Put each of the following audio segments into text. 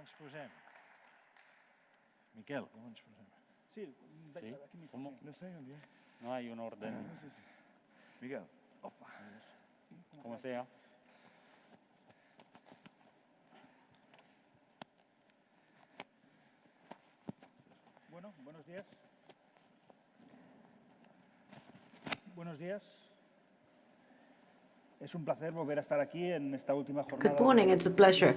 ens posem? Miquel, com ens posem? Sí, ¿Sí? ¿Cómo? No sé, ¿dónde? No hay un orden. Miguel. Opa. Como sea. Bueno, buenos días. Buenos días. Es un placer volver a estar aquí en esta última jornada. Good morning. It's a pleasure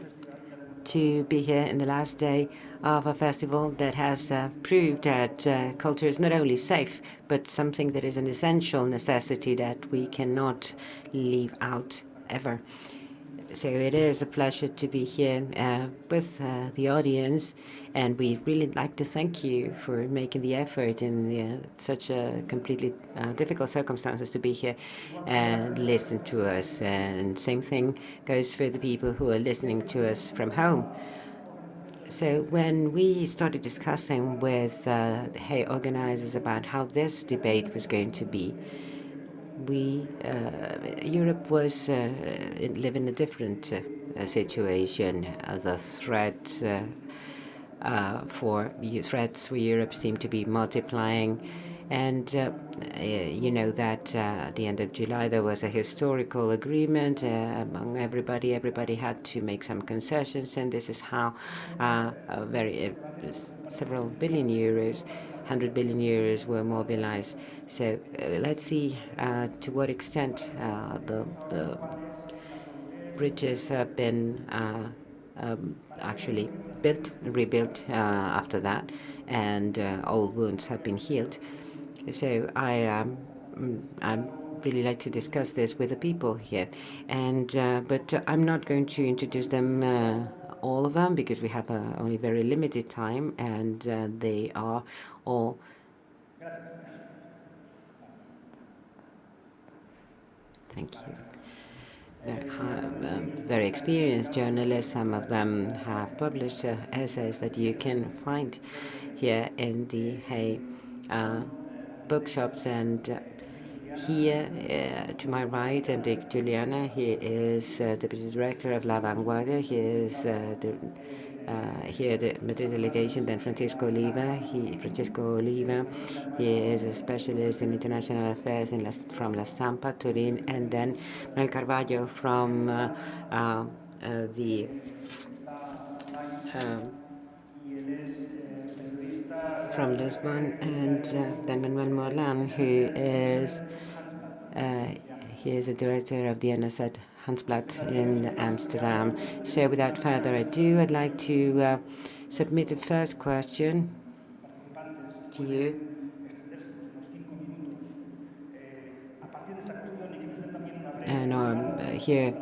to be here in the last day of a festival that has proved that culture is not only safe, but something that is an essential necessity that we cannot leave out ever. So it is a pleasure to be here with the audience, and we'd really like to thank you for making the effort in such completely difficult circumstances to be here and listen to us. And same thing goes for the people who are listening to us from home. So when we started discussing with the Hay organizers about how this debate was going to be, Europe was living in a different situation. The threats for Europe seem to be multiplying. And you know that at the end of July there was a historical agreement among everybody. Everybody had to make some concessions, and this is how several billion euros, 100 billion euros were mobilized. So let's see to what extent the bridges have been actually rebuilt after that, and old wounds have been healed. So I'm really like to discuss this with the people here, and but I'm not going to introduce them all of them because we have only very limited time, and they are all. Thank you. Very experienced journalists. Some of them have published essays that you can find here in the Hay bookshops. And here, to my right, Enric Juliana. He is Deputy Director of La Vanguardia. He is here at the Madrid delegation. Then Francesco Olivo. He is a specialist in international affairs from La Stampa, Turin. And then Manuel Carvalho from from Lisbon, and then Manuel Moerland, who is he is a director of the NRC Handelsblad in Amsterdam. So without further ado, I'd like to submit the first question to you. And here,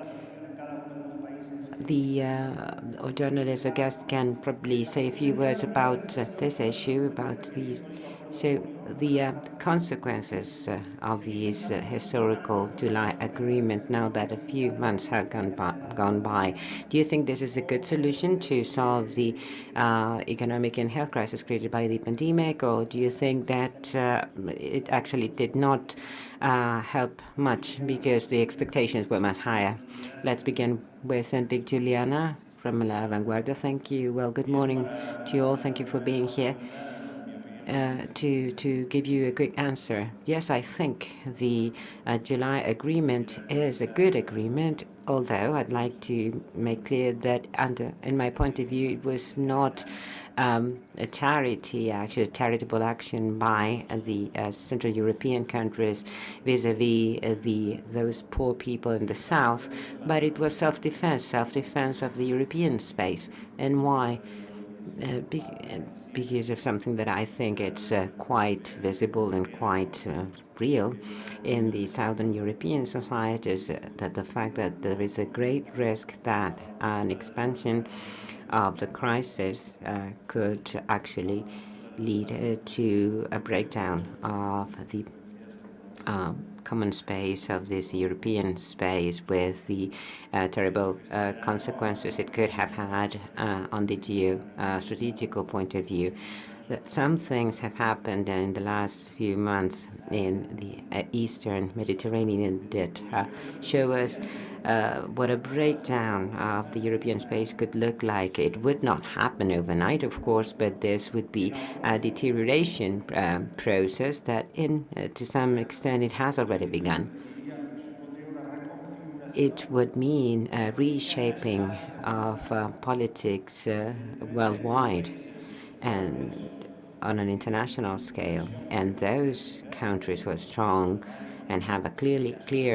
our journalist or guest can probably say a few words about this issue, about these. So the consequences of these historical July agreement, now that a few months have gone by, do you think this is a good solution to solve the economic and health crisis created by the pandemic, or do you think that it actually did not help much because the expectations were much higher? Let's begin with Enric Juliana from La Vanguardia. Thank you. Well, good morning to you all. Thank you for being here. To give you a quick answer, yes, I think the July agreement is a good agreement, although I'd like to make clear that in my point of view, it was not a charitable action by the Central European countries vis-à-vis those poor people in the south, but it was self-defense of the European space. And why? Because of something that I think it's quite visible and quite real in the Southern European societies, that the fact that there is a great risk that an expansion of the crisis could actually lead to a breakdown of the common space of this European space, with the terrible consequences it could have had on the geostrategical point of view. that some things have happened in the last few months in the Eastern Mediterranean that show us what a breakdown of the European space could look like. It would not happen overnight, of course, but this would be a deterioration process that, to some extent, it has already begun. It would mean a reshaping of politics worldwide and on an international scale. And those countries who are strong and have a clear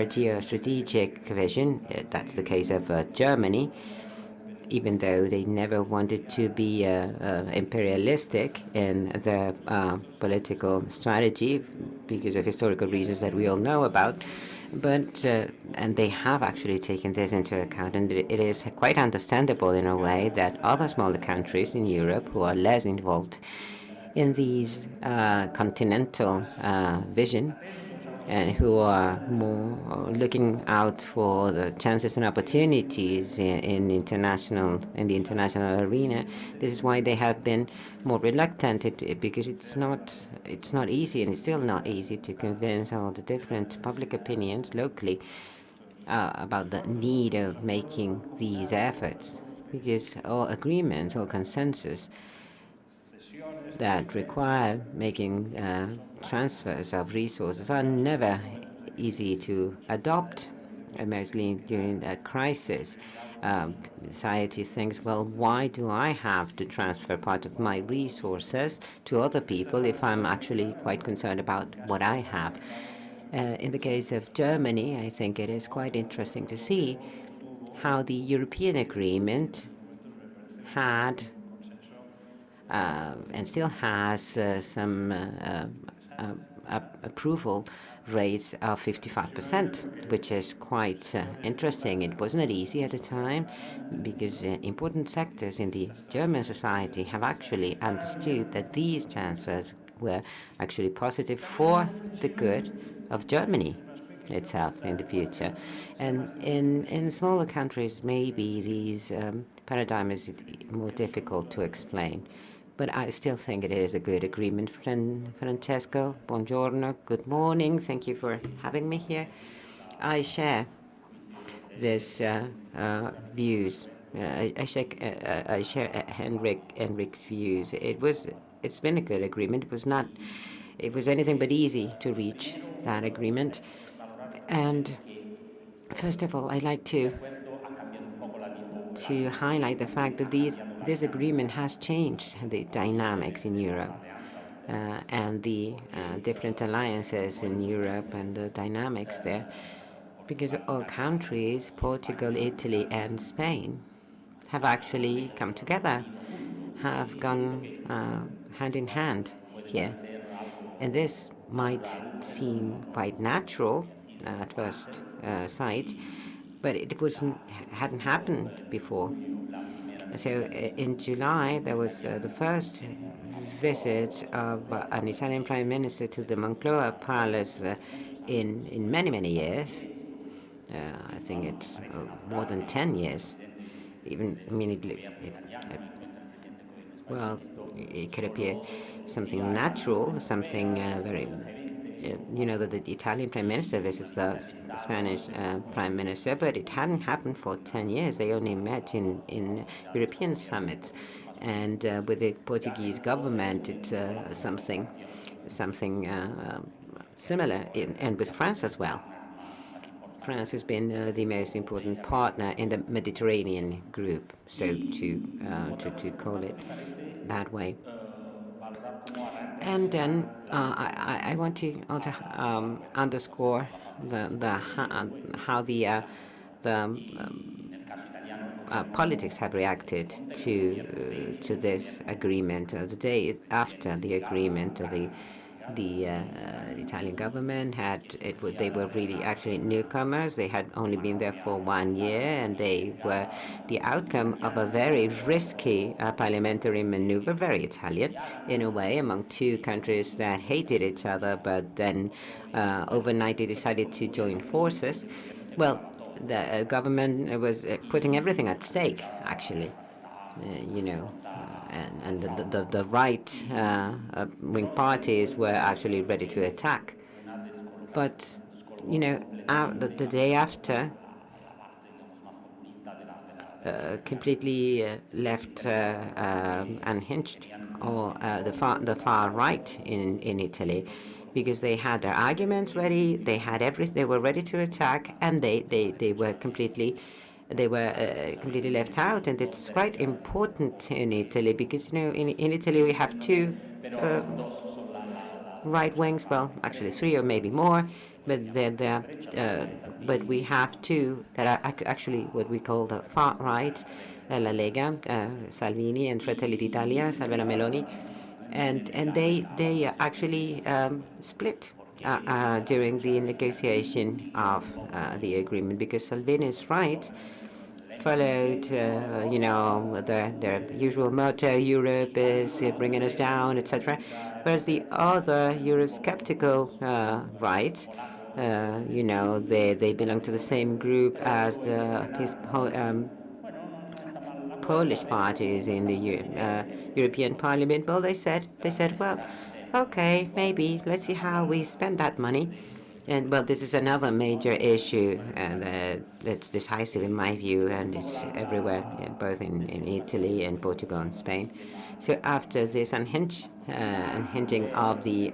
geostrategic vision, that's the case of Germany, even though they never wanted to be imperialistic in their political strategy because of historical reasons that we all know about. But and they have actually taken this into account, and it is quite understandable in a way that other smaller countries in Europe who are less involved in these continental vision and who are more looking out for the chances and opportunities in the international arena. This is why they have been more reluctant, because it's not easy, and it's still not easy to convince all the different public opinions locally about the need of making these efforts, because all agreements, all consensus that require making transfers of resources are never easy to adopt, mostly during a crisis. Society thinks, well, why do I have to transfer part of my resources to other people if I'm actually quite concerned about what I have? In the case of Germany, I think it is quite interesting to see how the European agreement had and still has some approval rates of 55%, which is quite interesting. It was not easy at the time because important sectors in the German society have actually understood that these transfers were actually positive for the good of Germany itself in the future. And in smaller countries, maybe these paradigm is more difficult to explain. But I still think it is a good agreement. Francesco, buongiorno, good morning. Thank you for having me here. I share this views. I share Enric's views. It's been a good agreement. It was anything but easy to reach that agreement. And first of all, I'd like to highlight the fact that this agreement has changed the dynamics in Europe and the different alliances in Europe and the dynamics there, because all countries, Portugal, Italy, and Spain, have actually come together, have gone hand in hand here. And this might seem quite natural at first sight, but it hadn't happened before. So in July, there was the first visit of an Italian prime minister to the Moncloa Palace in many, many years. I think it's more than 10 years. Even, I mean, it could appear something natural, something very, that the Italian prime minister visits the Spanish prime minister, but it hadn't happened for 10 years. They only met in European summits. And with the Portuguese government, it's something similar, and with France as well. France has been the most important partner in the Mediterranean group, so to call it that way. And then I want to also underscore how the politics have reacted to this agreement. The day after the agreement, the Italian government they were really actually newcomers. They had only been there for 1 year, and they were the outcome of a very risky parliamentary maneuver, very Italian in a way, among two countries that hated each other, but then overnight they decided to join forces. Well, the government was putting everything at stake, actually. and the right wing parties were actually ready to attack. But, the day after, completely left unhinged all the far right in Italy, because they had their arguments ready, they had everything, they were ready to attack, and they were completely left out. And it's quite important in Italy because in Italy we have two right wings, well, actually three or maybe more, but but we have two that are actually what we call the far right, La Lega, Salvini, and Fratelli d'Italia, Salvini Meloni, and they actually split during the negotiation of the agreement, because Salvini's right followed, their usual motto, Europe is bringing us down, etc. Whereas the other Eurosceptical right, they belong to the same group as the Polish parties in the European Parliament. Well, they said, well, okay, maybe let's see how we spend that money. And well, this is another major issue that's decisive in my view, and it's everywhere, both in Italy and Portugal and Spain. So after this unhinging of the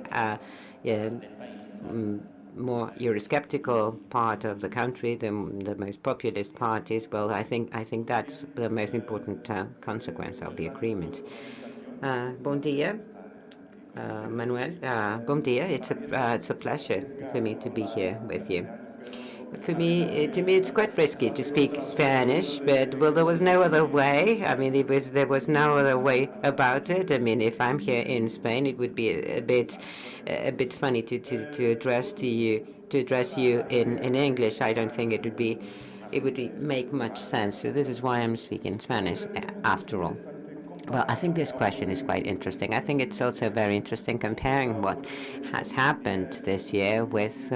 more Eurosceptical part of the country, the most populist parties, well, I think that's the most important consequence of the agreement. Bom dia. Manuel, bom dia. It's a pleasure for me to be here with you. To me, it's quite risky to speak Spanish, but well, there was no other way. I mean, there was no other way about it. I mean, if I'm here in Spain, it would be a bit funny to address you in English. I don't think it would make much sense. So this is why I'm speaking Spanish after all. Well, I think this question is quite interesting. I think it's also very interesting comparing what has happened this year with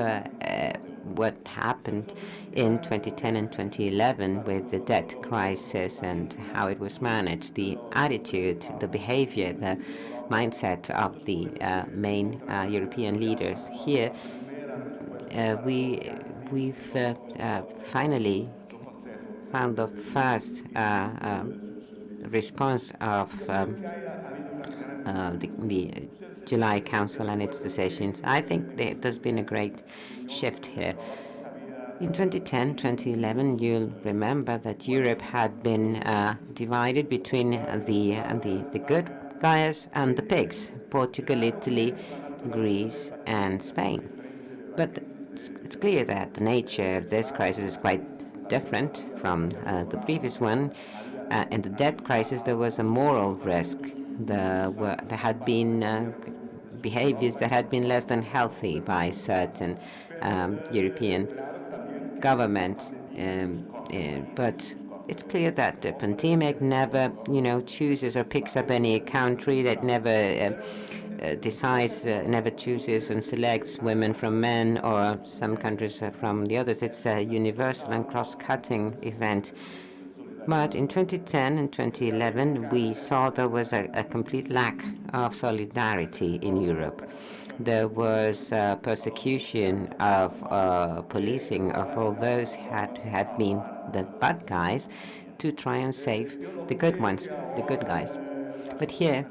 what happened in 2010 and 2011 with the debt crisis and how it was managed, the attitude, the behavior, the mindset of the main European leaders. Here, we've finally found the first response of the July Council and its decisions. I think there's been a great shift here. In 2010, 2011, you'll remember that Europe had been divided between the good guys and the pigs, Portugal, Italy, Greece, and Spain. But it's clear that the nature of this crisis is quite different from the previous one. In the debt crisis, there was a moral risk. There had been behaviors that had been less than healthy by certain European governments. But it's clear that the pandemic never, chooses or picks up any country, that never never chooses and selects women from men or some countries from the others. It's a universal and cross-cutting event. But in 2010 and 2011, we saw there was a complete lack of solidarity in Europe. There was persecution of policing of all those who had been the bad guys to try and save the good ones, the good guys. But here,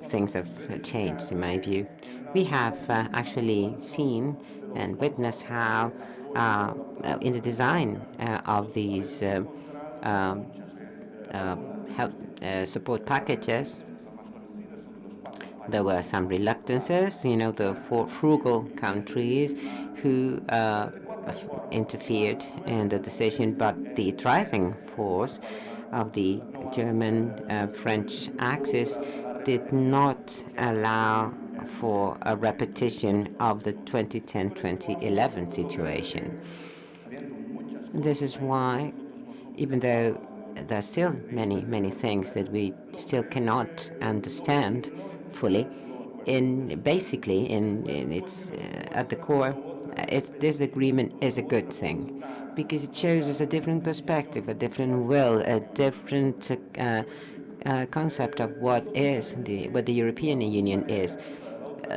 things have changed, in my view. We have actually seen and witnessed how, in the design of these health support packages, there were some reluctances, the frugal countries who interfered in the decision, but the driving force of the German-French axis did not allow for a repetition of the 2010-2011 situation. This is why, even though there are still many things that we still cannot understand fully, basically in its at the core, this agreement is a good thing, because it shows us a different perspective, a different will, a different concept of what the European Union is.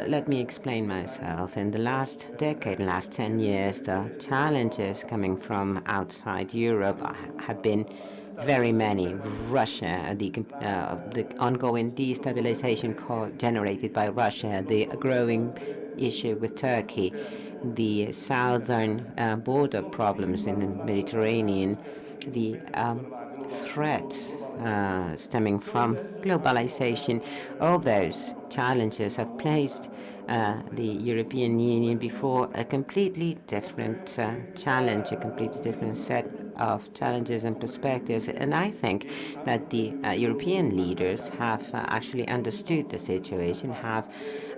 Let me explain myself. In the last decade, last 10 years, the challenges coming from outside Europe have been very many. Russia, the ongoing destabilization generated by Russia, the growing issue with Turkey, the southern border problems in the Mediterranean, the threats stemming from globalization. All those challenges have placed the European Union before a completely different challenge, a completely different set of challenges and perspectives. And I think that the European leaders have actually understood the situation, have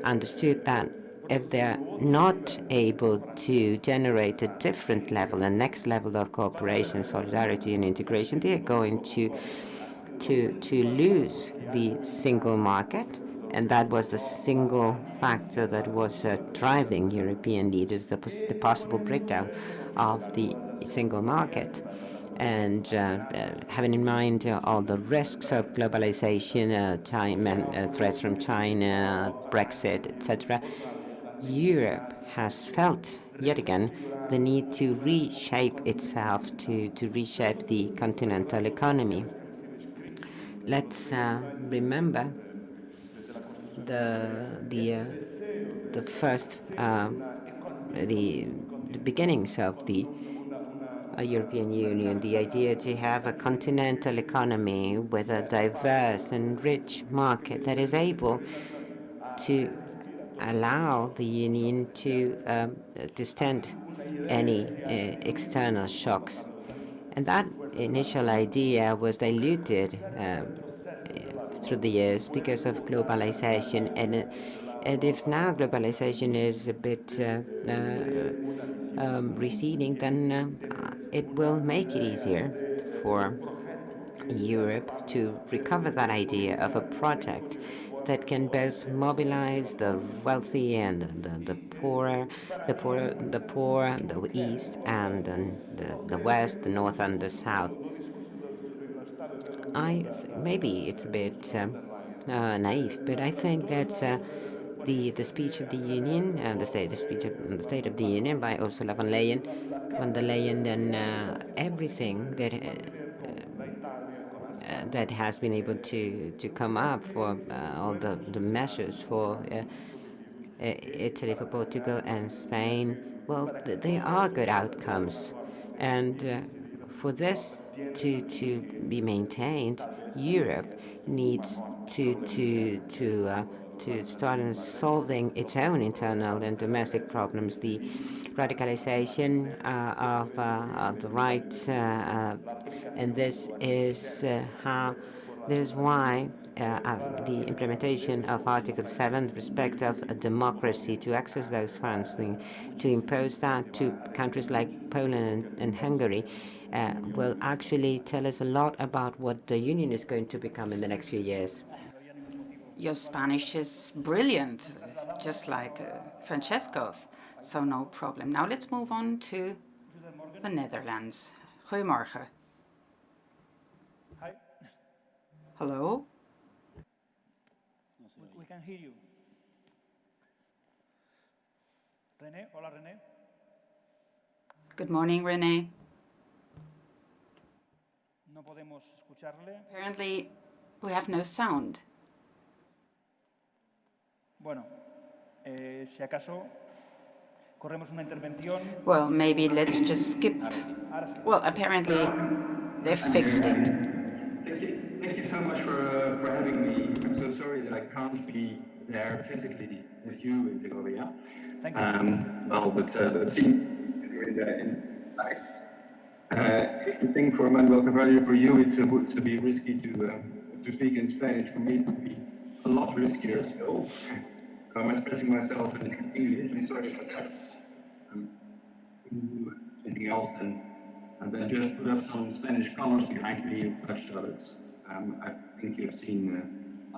understood that if they're not able to generate a different level, a next level of cooperation, solidarity, and integration, they are going to lose the single market. And that was the single factor that was driving European leaders, the possible breakdown of the single market. And having in mind all the risks of globalization, threats from China, Brexit, etc., Europe has felt, yet again, the need to reshape itself, to reshape the continental economy. Let's remember the first the beginnings of the European Union, the idea to have a continental economy with a diverse and rich market that is able to allow the Union to stand any external shocks. And that initial idea was diluted through the years because of globalization. And if now globalization is a bit receding, then it will make it easier for Europe to recover that idea of a project that can both mobilize the wealthy and the poor, the East and the West, the North and the South. Maybe it's a bit naive, but I think that the speech of the Union and the State of the Union by Ursula von der Leyen, and everything that has been able to come up for all the measures for Italy, for Portugal, and Spain. Well, they are good outcomes, and for this to be maintained, Europe needs to start solving its own internal and domestic problems. The radicalization of the right, and this is why the implementation of Article 7, respect of a democracy, to access those funds, to impose that to countries like Poland and Hungary, will actually tell us a lot about what the Union is going to become in the next few years. Your Spanish is brilliant, just like Francesco's, so no problem. Now let's move on to the Netherlands. Goedemorgen. Hi. Hello. We can hear you. René, hola René. Good morning, René. No podemos escucharle. Apparently, we have no sound. Bueno, si acaso corremos una intervención. Well, maybe let's just skip. Well, apparently, they've fixed it. Thank you so much for having me. I'm so sorry that I can't be there physically with you in Segovia. Thank you. But seeing you're in the sites. I think for Manuel Carvalho, for you, it would be risky to speak in Spanish. For me, it would be a lot riskier still. So I'm expressing myself in English. I'm sorry for that. Anything else and then just put up some Spanish colors behind me. You've touched others. I think you've seen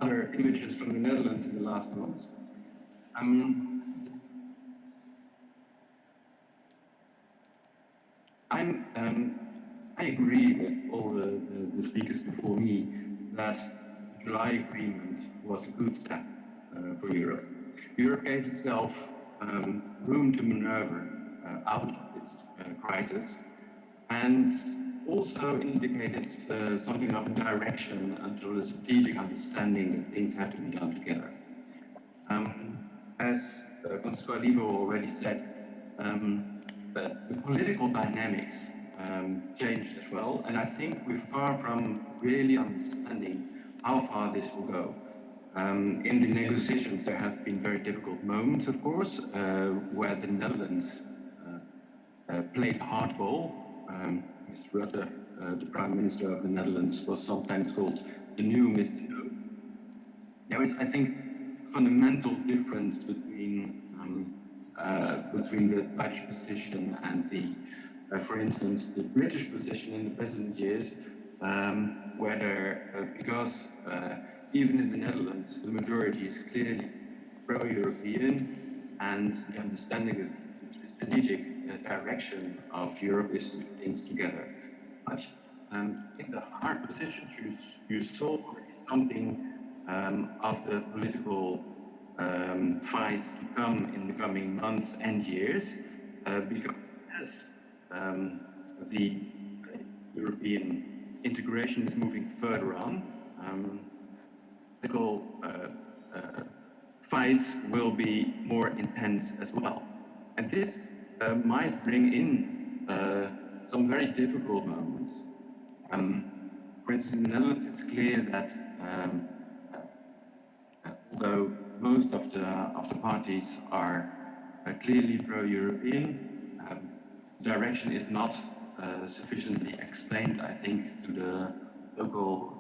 other images from the Netherlands in the last months. I'm I agree with all the speakers before me that the July agreement was a good step for Europe. Europe gave itself room to maneuver out of this crisis, and also indicated something of a direction until a strategic understanding that things have to be done together. As Francesco Olivo already said, the political dynamics changed as well, and I think we're far from really understanding how far this will go. In the negotiations, there have been very difficult moments, of course, where the Netherlands played hardball. Mr. Rutte, the Prime Minister of the Netherlands, was sometimes called the new Mr. No. There is, I think, fundamental difference between the Dutch position and the, for instance, the British position in the present years, where there, because even in the Netherlands, the majority is clearly pro-European, and the understanding of the strategic direction of Europe is to do things together. But in the hard positions, you saw something of the political fights to come in the coming months and years, because as the European integration is moving further on, political fights will be more intense as well. And this might bring in some very difficult moments. For instance, in the Netherlands, it's clear that although most of the parties are clearly pro-European, direction is not sufficiently explained, I think, to the local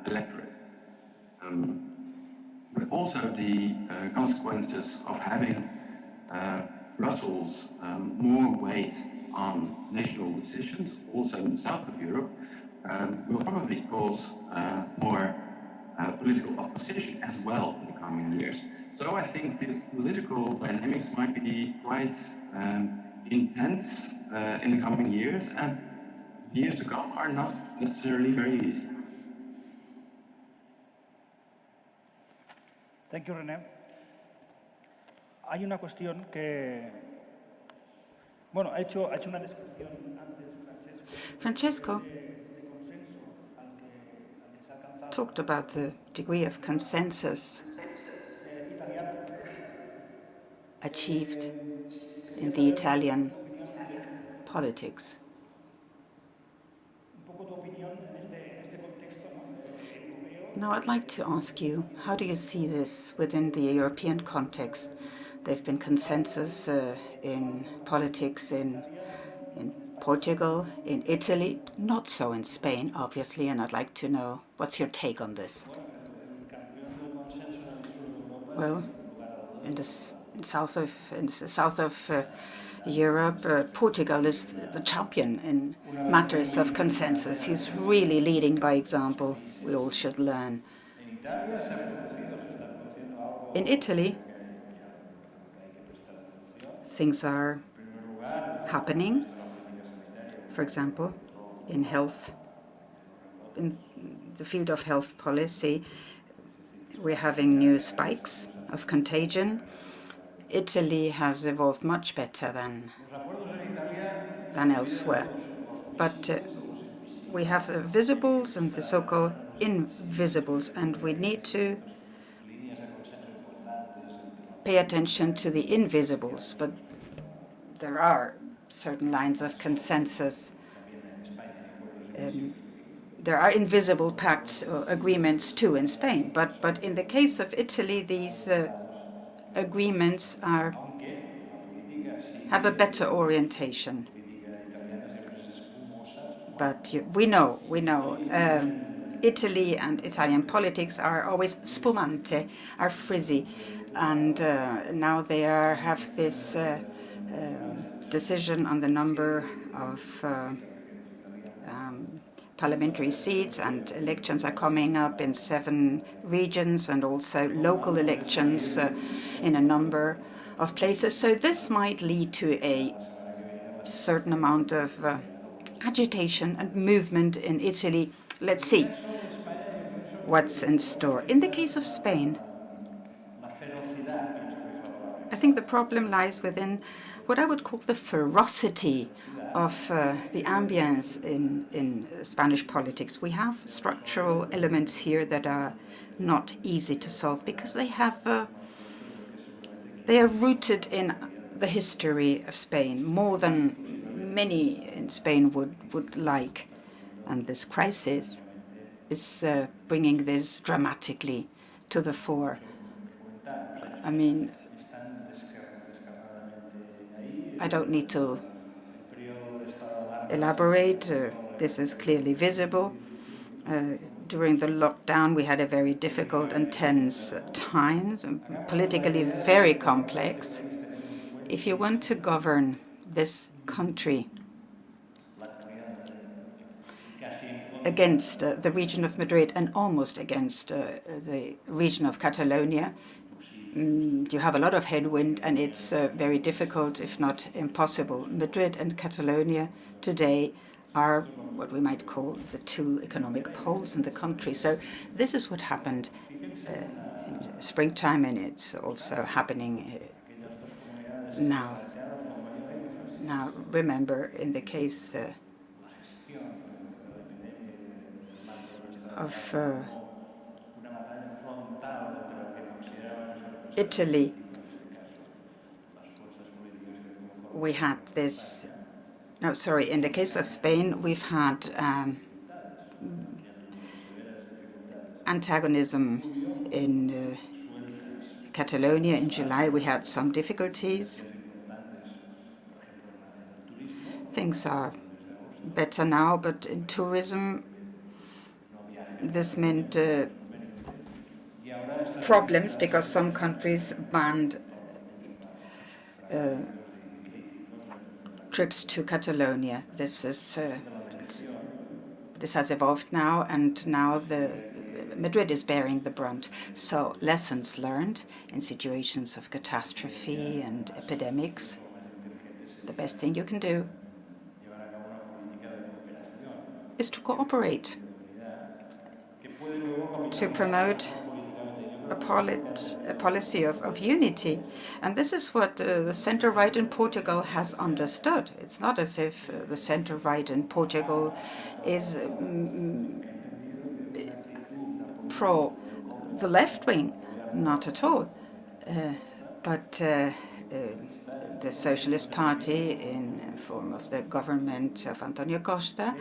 electorate. But also the consequences of having Brussels more weight on national decisions, also in the south of Europe, will probably cause more political opposition as well in the coming years. So I think the political dynamics might be quite intense in the coming years, and years to come are not necessarily very easy. Thank you, René. Hay una cuestión que, bueno, ha hecho una descripción antes Francesco talked about the degree of consensus achieved in the Italian politics. Now, I'd like to ask you, how do you see this within the European context? There have been consensus in politics in Portugal, in Italy, not so in Spain, obviously, and I'd like to know, what's your take on this? Well, in the south of Europe, Portugal is the champion in matters of consensus. He's really leading by example. We all should learn. In Italy, things are happening. For example, in health, in the field of health policy, we're having new spikes of contagion. Italy has evolved much better than elsewhere. But we have the visibles and the so-called invisibles, and we need to pay attention to the invisibles. But there are certain lines of consensus. There are invisible pacts or agreements too in Spain, but in the case of Italy, these agreements have a better orientation. But we know, Italy and Italian politics are always spumante, are frizzy, and now they have this decision on the number of parliamentary seats, and elections are coming up in 7 regions, and also local elections in a number of places. So this might lead to a certain amount of agitation and movement in Italy. Let's see what's in store. In the case of Spain, I think the problem lies within what I would call the ferocity of the ambience in Spanish politics. We have structural elements here that are not easy to solve because they are rooted in the history of Spain more than many in Spain would like. And this crisis is bringing this dramatically to the fore. I mean, I don't need to elaborate. This is clearly visible. During the lockdown, we had a very difficult and tense times, politically very complex. If you want to govern this country against the region of Madrid and almost against the region of Catalonia, you have a lot of headwind, and it's very difficult, if not impossible. Madrid and Catalonia today are what we might call the two economic poles in the country. So this is what happened in springtime, and it's also happening now. Now, remember, in the case of Italy, we had this. No, sorry. In the case of Spain, we've had antagonism in Catalonia. In July, we had some difficulties. Things are better now, but in tourism, this meant problems because some countries banned trips to Catalonia. This has evolved now, and now Madrid is bearing the brunt. So lessons learned in situations of catastrophe and epidemics. The best thing you can do is to cooperate, to promote a policy of unity. And this is what the center-right in Portugal has understood. It's not as if the center-right in Portugal is pro the left wing, not at all. But the Socialist Party, in form of the government of Antonio Costa,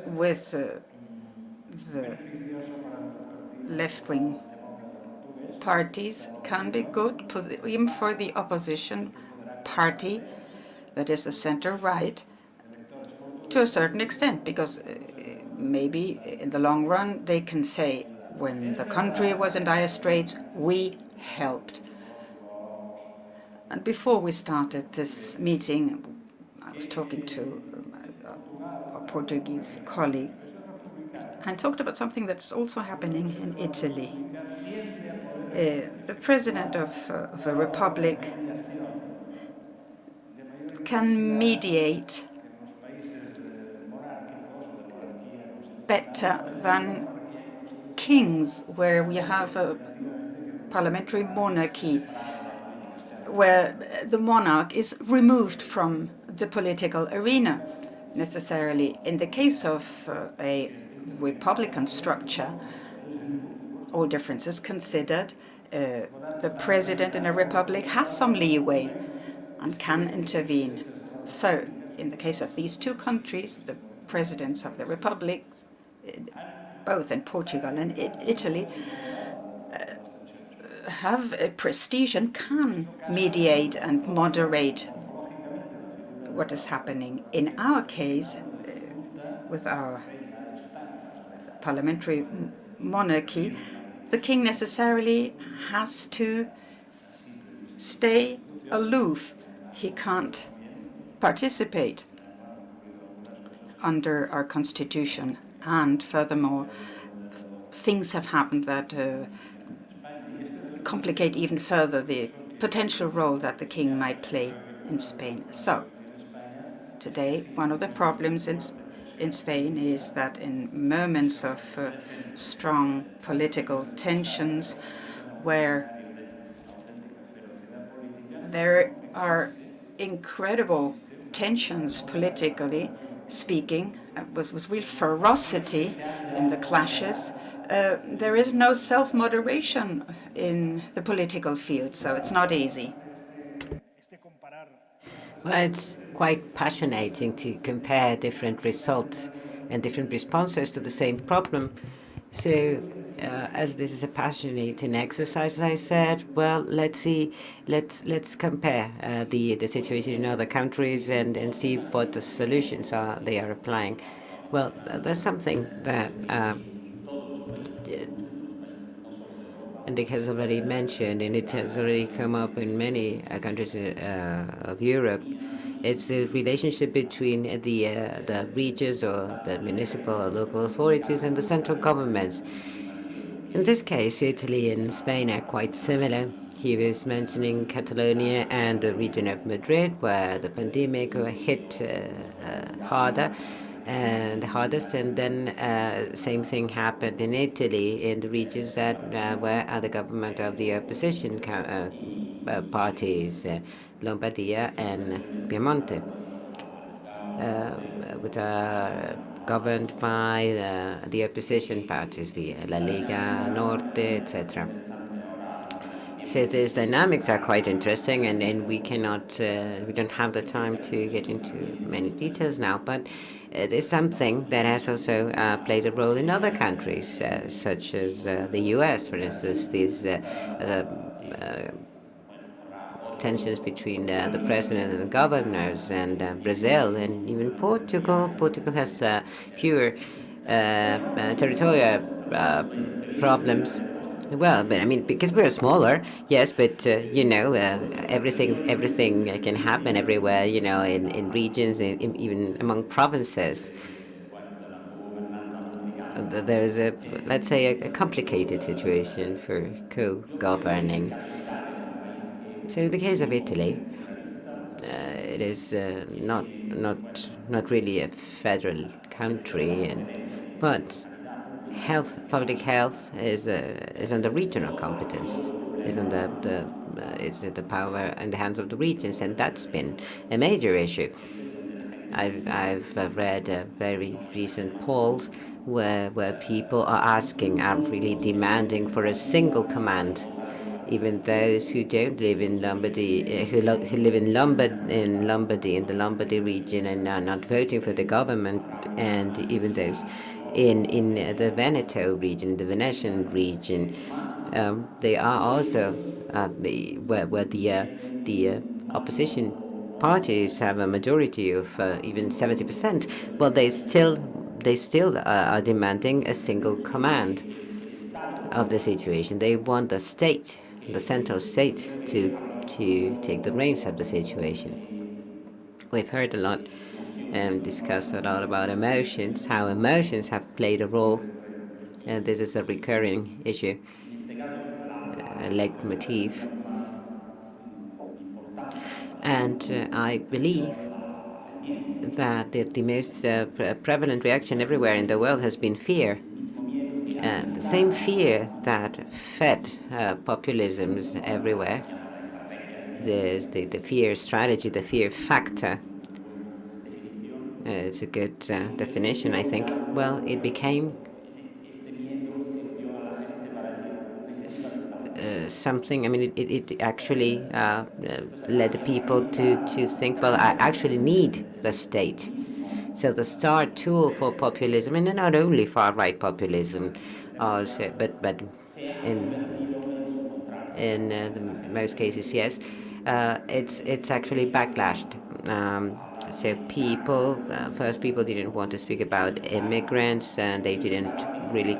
with the left-wing parties, can be good, even for the opposition party, that is the center-right, to a certain extent, because maybe in the long run they can say, when the country was in dire straits, we helped. And before we started this meeting, I was talking to a Portuguese colleague and talked about something that's also happening in Italy. The president of a republic can mediate better than kings, where we have a parliamentary monarchy, where the monarch is removed from the political arena necessarily. In the case of a republican structure, all differences considered, the president in a republic has some leeway and can intervene. So, in the case of these two countries, the presidents of the republic, both in Portugal and Italy, have a prestige and can mediate and moderate what is happening. In our case, with our parliamentary monarchy, the king necessarily has to stay aloof. He can't participate under our constitution. And furthermore, things have happened that complicate even further the potential role that the king might play in Spain. So, today, one of the problems in Spain is that in moments of strong political tensions, where there are incredible tensions politically speaking, with real ferocity in the clashes, there is no self-moderation in the political field, so it's not easy. Well, it's quite passionating to compare different results and different responses to the same problem. So, as this is a passionating exercise, as I said, well, let's see, let's compare the situation in other countries and see what the solutions are they are applying. Well, there's something that Enric has already mentioned, and it has already come up in many countries of Europe. It's the relationship between the regions or the municipal or local authorities and the central governments. In this case, Italy and Spain are quite similar. He was mentioning Catalonia and the region of Madrid, where the pandemic hit harder and the hardest. And then same thing happened in Italy in the regions that were under government of the opposition parties, Lombardia and Piemonte, which are governed by the opposition parties, the La Lega Norte, etc. So these dynamics are quite interesting, and we cannot, we don't have the time to get into many details now, but there's something that has also played a role in other countries, such as the US, for instance, these tensions between the president and the governors, and Brazil, and even Portugal. Portugal has fewer territorial problems. Well, but I mean, because we're smaller, yes, but everything can happen everywhere. In regions, even among provinces. There is let's say, a complicated situation for co-governing. So in the case of Italy, it is not really a federal country, but public health is under regional competences, is under it's the power in the hands of the regions, and that's been a major issue. I've read very recent polls where people are really demanding for a single command. Even those who don't live in Lombardy, who live in Lombardy, in the Lombardy region, and are not voting for the government, and even those in the Veneto region, the Venetian region, they are also where the opposition parties have a majority of even 70%. Well, they still are demanding a single command of the situation. They want the state, the central state, to take the reins of the situation. We've heard a lot and discussed a lot about emotions, how emotions have played a role, and this is a recurring issue, a leitmotif. And I believe that the most prevalent reaction everywhere in the world has been fear. The same fear that fed populisms everywhere. There's the fear strategy, the fear factor. It's a good definition, I think. Well, it became something. I mean, it actually led the people to think, well, I actually need the state. So the star tool for populism, and not only far-right populism, also, but in most cases, yes, it's actually backlashed. So people didn't want to speak about immigrants, and they didn't really.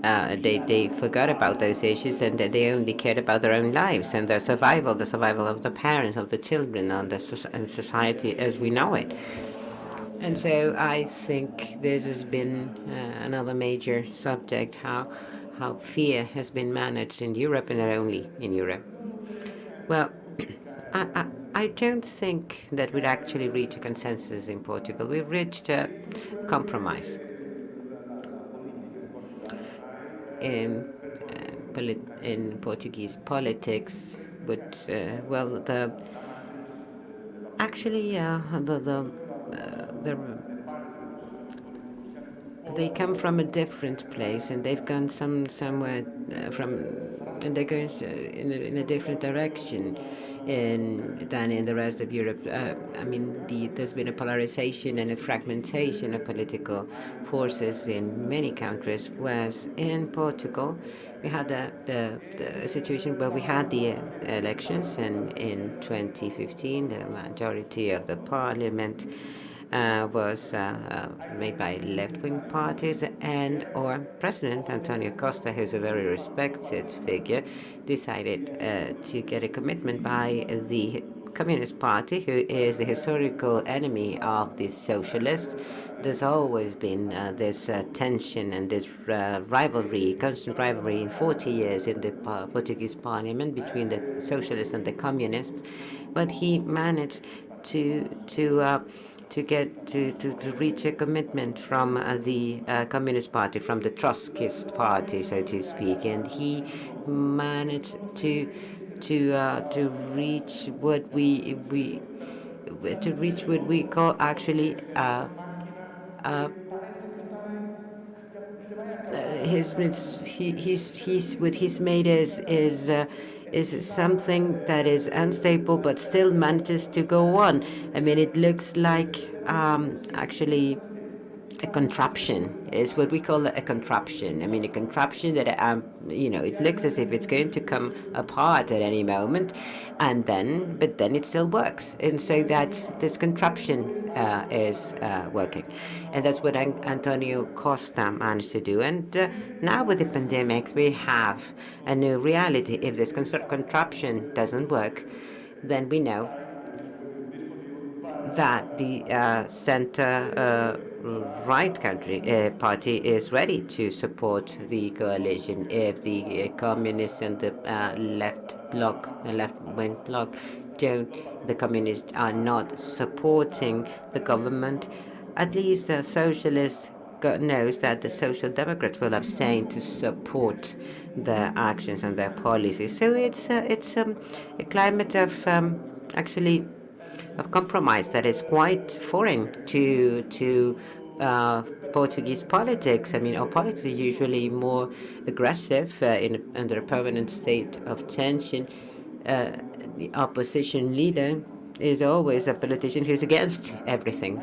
They forgot about those issues, and they only cared about their own lives and their survival, the survival of the parents, of the children, and society as we know it. And so I think this has been another major subject, how fear has been managed in Europe, and not only in Europe. Well, I don't think that we'd actually reach a consensus in Portugal. We've reached a compromise in in Portuguese politics. But well, actually the they come from a different place, and they've gone somewhere and they're going in a different direction than in the rest of Europe. I mean, there's been a polarization and a fragmentation of political forces in many countries, whereas in Portugal, we had the situation where we had the elections, and in 2015, the majority of the parliament was made by left-wing parties, and our president, Antonio Costa, who's a very respected figure, decided to get a commitment by the Communist Party, who is the historical enemy of the socialists. There's always been this tension and this rivalry, constant rivalry in 40 years in the Portuguese parliament between the socialists and the communists, but he managed to reach a commitment from the Communist Party, from the Trotskyist Party, so to speak, and he managed to reach what we call actually what he's made is something that is unstable but still manages to go on. I mean, it looks like actually a contraption is what we call a contraption. I mean, a contraption that it looks as if it's going to come apart at any moment, but then it still works, and so that's this contraption is working, and that's what Antonio Costa managed to do. And now with the pandemic, we have a new reality. If this contraption doesn't work, then we know that the center-right party is ready to support the coalition. If the communists and the left-wing bloc the communists are not supporting the government, at least the socialists knows that the Social Democrats will abstain to support their actions and their policies. So it's a climate of actually of compromise that is quite foreign to Portuguese politics. I mean, our politics is usually more aggressive under a permanent state of tension. The opposition leader is always a politician who's against everything.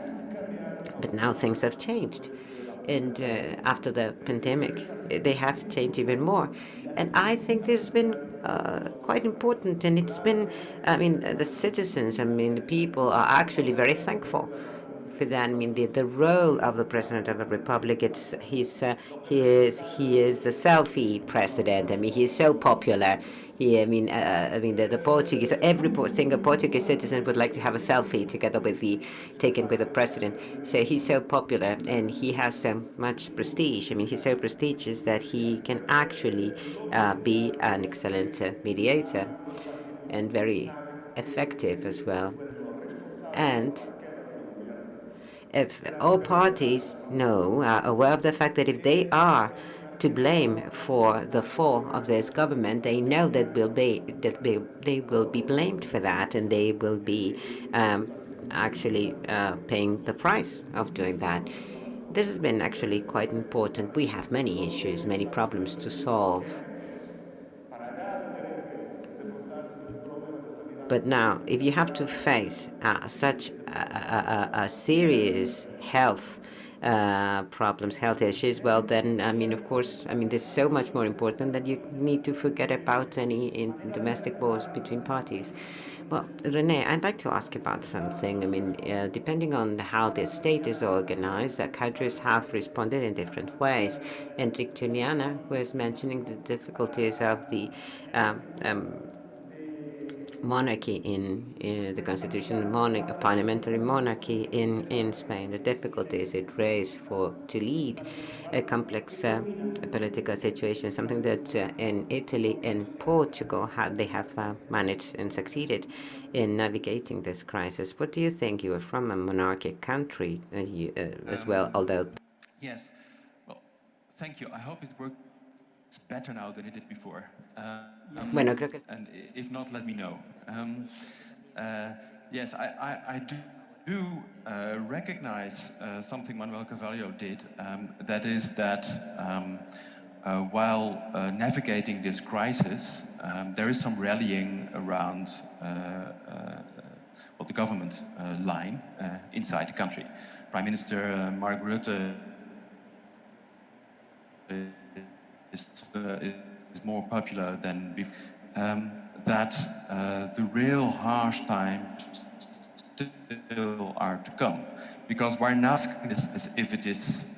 But now things have changed. And after the pandemic, they have changed even more. And I think this has been quite important. And it's been, I mean, the citizens, I mean, the people are actually very thankful for that. I mean, the role of the president of a republic, he is the selfie president. I mean, he's so popular. The Portuguese, every single Portuguese citizen would like to have a selfie taken with the president. So he's so popular, and he has so much prestige. I mean, he's so prestigious that he can actually be an excellent mediator and very effective as well. And if all parties are aware of the fact that if they are to blame for the fall of this government, they know that they will be blamed for that, and they will be actually paying the price of doing that. This has been actually quite important. We have many issues, many problems to solve. But now, if you have to face such a serious health problems, health issues, well, then, I mean, of course, I mean, this is so much more important that you need to forget about any domestic wars between parties. Well, René, I'd like to ask you about something. I mean, depending on how the state is organized, countries have responded in different ways. Enric Juliana was mentioning the difficulties of the monarchy in the constitution, parliamentary monarchy in Spain, the difficulties it raised to lead a complex political situation, something that in Italy and Portugal they have managed and succeeded in navigating this crisis. What do you think? You are from a monarchic country as well, although. Yes. Well, thank you. I hope it works better now than it did before. Bueno, creo que And if not, let me know. Yes, I do recognize something Manuel Carvalho did. That is that while navigating this crisis, there is some rallying around the government line inside the country. Prime Minister Mark Rutte is more popular than before. That the real harsh times still are to come, because we're now asking this as if it is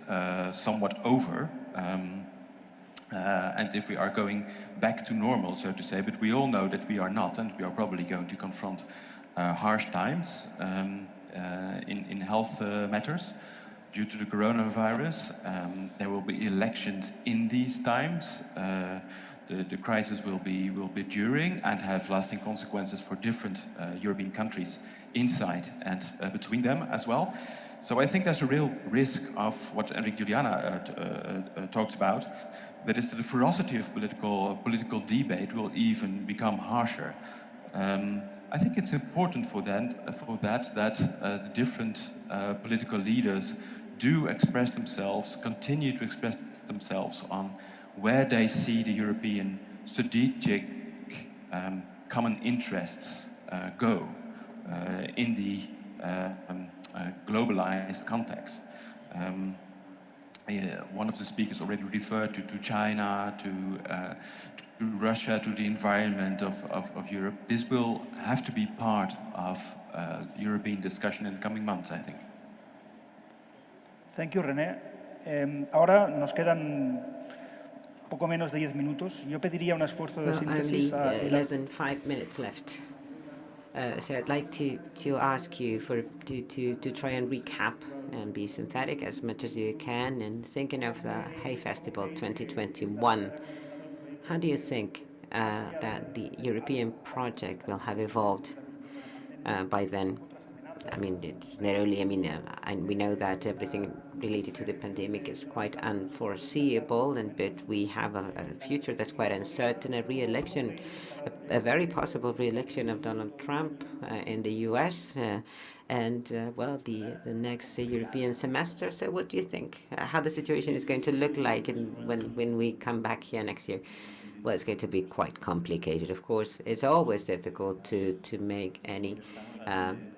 somewhat over, and if we are going back to normal, so to say. But we all know that we are not, and we are probably going to confront harsh times in health matters. Due to the coronavirus, there will be elections in these times. The crisis will be during and have lasting consequences for different European countries inside and between them as well. So I think there's a real risk of what Enric Juliana talked about, that is the ferocity of political debate will even become harsher. I think it's important for that the different political leaders do express themselves, continue to express themselves on where they see the European strategic common interests go in the globalized context. One of the speakers already referred to China, to Russia, to the environment of Europe. This will have to be part of European discussion in the coming months, I think. Thank you, René. Ahora nos quedan poco menos de 10 minutos. Yo pediría un esfuerzo de síntesis. Only less than 5 minutes left. So I'd like to ask you to try and recap and be synthetic as much as you can. And thinking of the Hay Festival 2021, how do you think that the European project will have evolved by then? I mean, it's not only, and we know that everything related to the pandemic is quite unforeseeable, but we have a future that's quite uncertain, a re-election, a very possible re-election of Donald Trump in the US, and the next European semester. So what do you think? How the situation is going to look like when we come back here next year? Well, it's going to be quite complicated, of course. It's always difficult to make any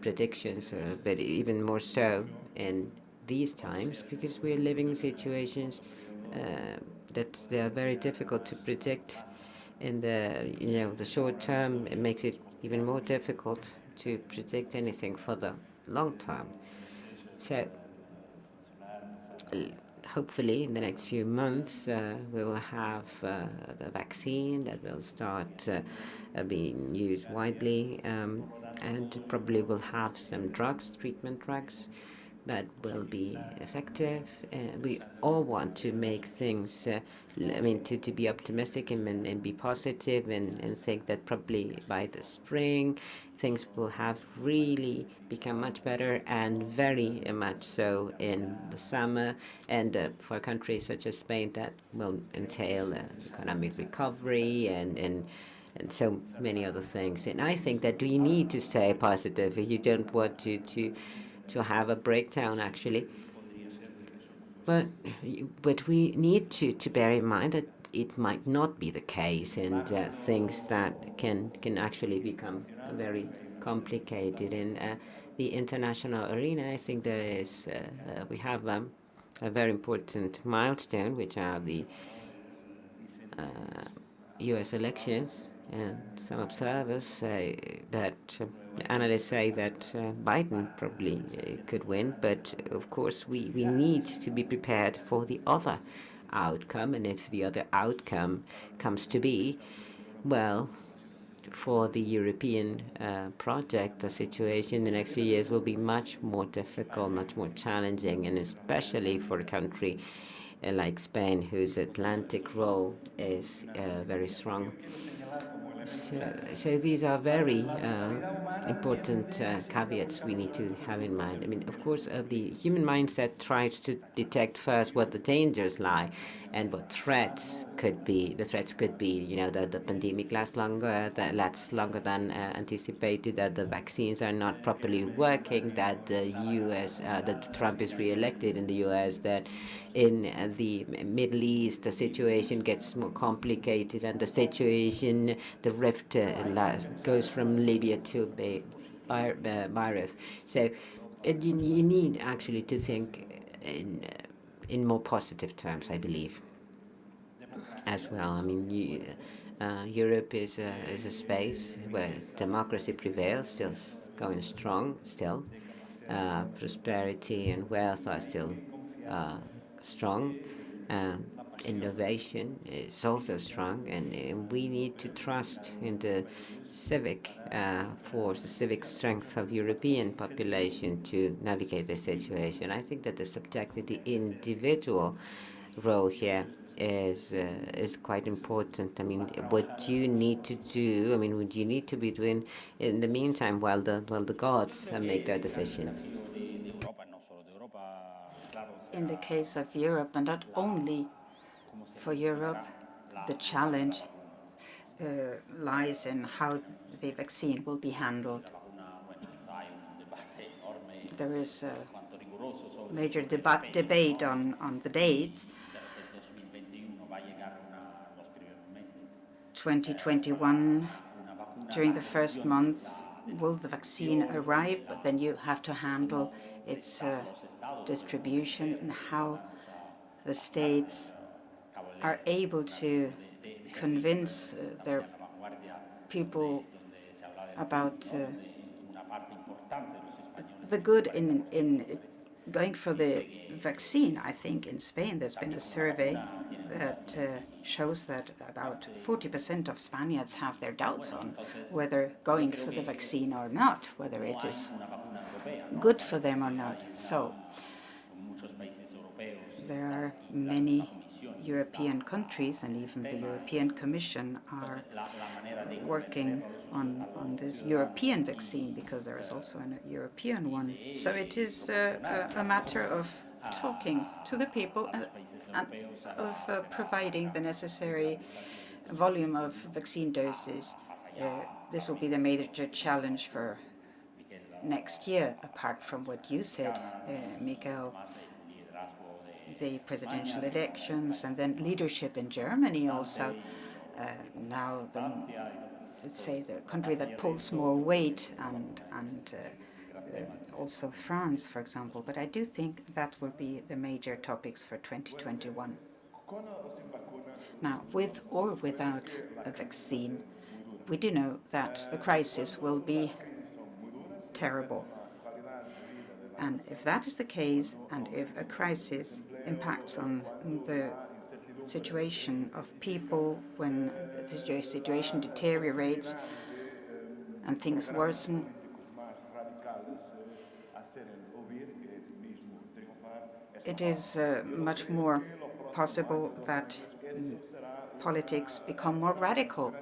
predictions, but even more so in these times, because we're living in situations that they are very difficult to predict in the short term. It makes it even more difficult to predict anything for the long term. So hopefully in the next few months we will have the vaccine that will start being used widely, and probably will have some treatment drugs that will be effective. We all want to make things, to be optimistic and be positive and think that probably by the spring things will have really become much better, and very much so in the summer. And for countries such as Spain, that will entail economic recovery and so many other things. And I think that we need to stay positive. You don't want to have a breakdown, actually. But we need to bear in mind that it might not be the case, and things that can actually become very complicated. In the international arena, I think there is we have a very important milestone, which are the U.S. elections. And some observers say that, analysts say that Biden probably could win, but of course we need to be prepared for the other outcome, and if the other outcome comes to be, well, for the European project, the situation in the next few years will be much more difficult, much more challenging, and especially for a country like Spain, whose Atlantic role is very strong. So these are very important caveats we need to have in mind. I mean, of course, the human mindset tries to detect first what the dangers lie and what threats could be. The threats could be, that the pandemic lasts longer than anticipated, that the vaccines are not properly working, that the U.S., that Trump is re-elected in the U.S., that in the Middle East the situation gets more complicated, and the rift goes from Libya to the virus. So you need actually to think in more positive terms, I believe, as well. I mean, Europe is a space where democracy prevails, still going strong, still. Prosperity and wealth are still strong. Innovation is also strong, and we need to trust in the civic force, the civic strength of the European population to navigate the situation. I think that the subjective, the individual role here is quite important. I mean, what you need to do, what you need to be doing in the meantime while the gods make their decision. In the case of Europe, and not only for Europe, the challenge lies in how the vaccine will be handled. There is a major debate on the dates. 2021, during the first months, will the vaccine arrive? But then you have to handle its distribution and how the states are able to convince their people about the good in going for the vaccine. I think in Spain there's been a survey that shows that about 40% of Spaniards have their doubts on whether going for the vaccine or not, whether it is good for them or not. So there are many European countries, and even the European Commission are working on this European vaccine, because there is also a European one. So it is a matter of talking to the people and of providing the necessary volume of vaccine doses. This will be the major challenge for next year, apart from what you said, Miquel, the presidential elections, and then leadership in Germany also. Now, let's say the country that pulls more weight, and also France, for example. But I do think that will be the major topics for 2021. Now, with or without a vaccine, we do know that the crisis will be terrible. And if that is the case, and if a crisis impacts on the situation of people, when the situation deteriorates and things worsen, it is much more possible that politics become more radical.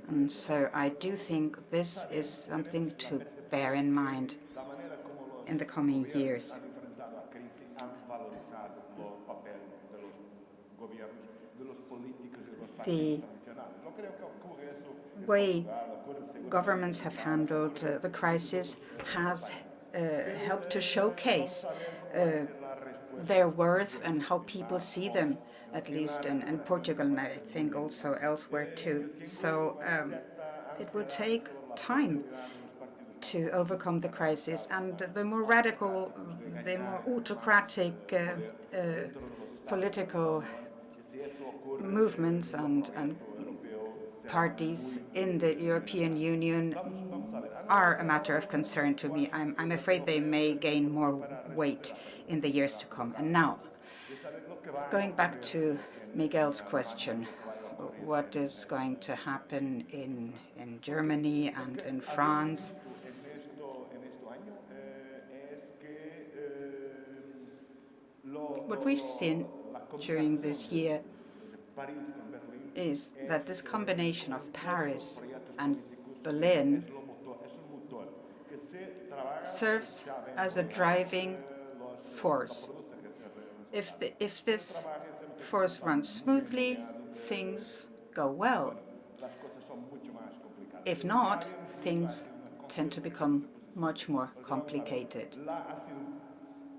And so I do think this is something to bear in mind in the coming years. The way governments have handled the crisis has helped to showcase their worth and how people see them, at least in Portugal, and I think also elsewhere too. So it will take time to overcome the crisis, and the more radical, the more autocratic political movements and parties in the European Union are a matter of concern to me. I'm afraid they may gain more weight in the years to come. And now, going back to Miguel's question, what is going to happen in Germany and in France. What we've seen during this year is that this combination of Paris and Berlin serves as a driving force. If this force runs smoothly, things go well. If not, things tend to become much more complicated.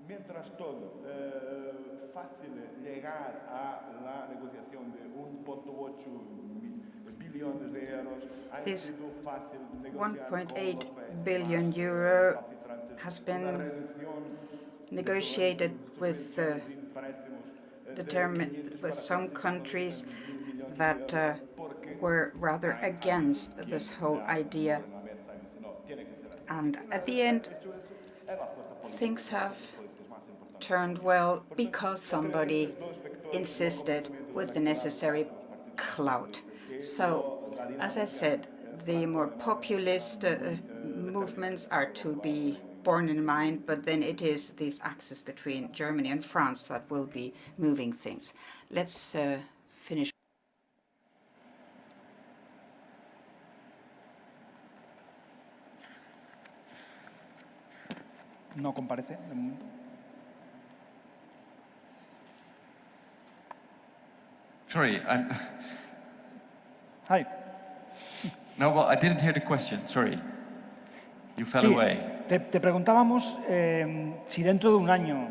Mientras todo, fácil llegar a la negociación de 1.8 billones de euros. This 1.8 billion euro has been negotiated with some countries that were rather against this whole idea. And at the end, things have turned well because somebody insisted with the necessary clout. So, as I said, the more populist movements are to be borne in mind, but then it is this axis between Germany and France that will be moving things. Let's finish. No comparece de momento. Sorry, Hi. No, well, I didn't hear the question. Sorry. You fell away. Te preguntábamos si dentro de un año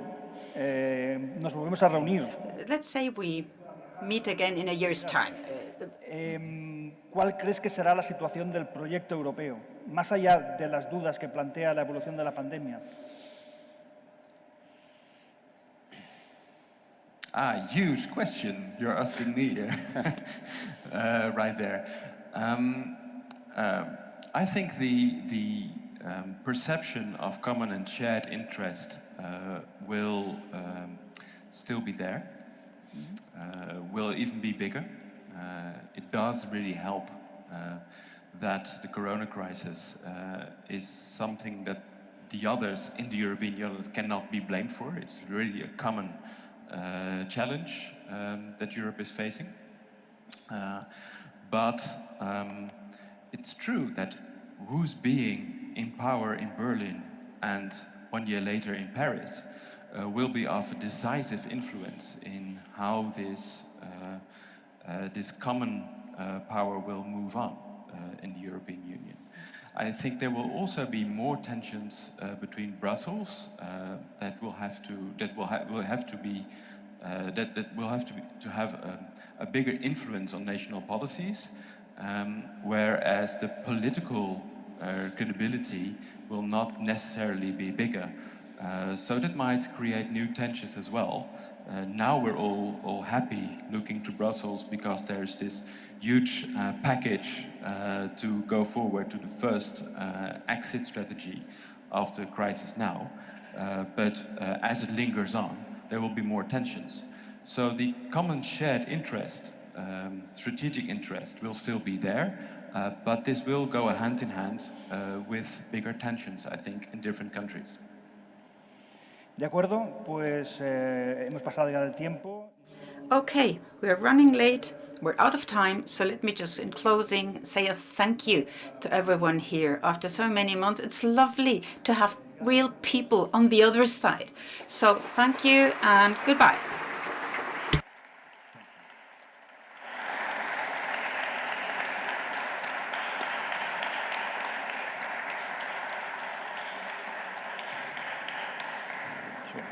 nos volvemos a reunir. Let's say we meet again in a year's time. ¿Cuál crees que será la situación del proyecto europeo, más allá de las dudas que plantea la evolución de la pandemia? Huge question you're asking me right there. I think the perception of common and shared interest will still be there, will even be bigger. It does really help that the corona crisis is something that the others in the European Union cannot be blamed for. It's really a common challenge that Europe is facing. But it's true that who's being in power in Berlin and 1 year later in Paris will be of a decisive influence in how this common power will move on in the European Union. I think there will also be more tensions between Brussels that will have to have a bigger influence on national policies, whereas the political credibility will not necessarily be bigger. So that might create new tensions as well. Now we're all happy looking to Brussels because there's this huge package to go forward to the first exit strategy of the crisis now. But as it lingers on, there will be more tensions. So the common shared interest, strategic interest, will still be there, but this will go hand in hand with bigger tensions, I think, in different countries. De acuerdo, pues hemos pasado ya del tiempo. Okay, we're running late. We're out of time, so let me just, in closing, say a thank you to everyone here. After so many months, it's lovely to have real people on the other side. So thank you and goodbye. Sure.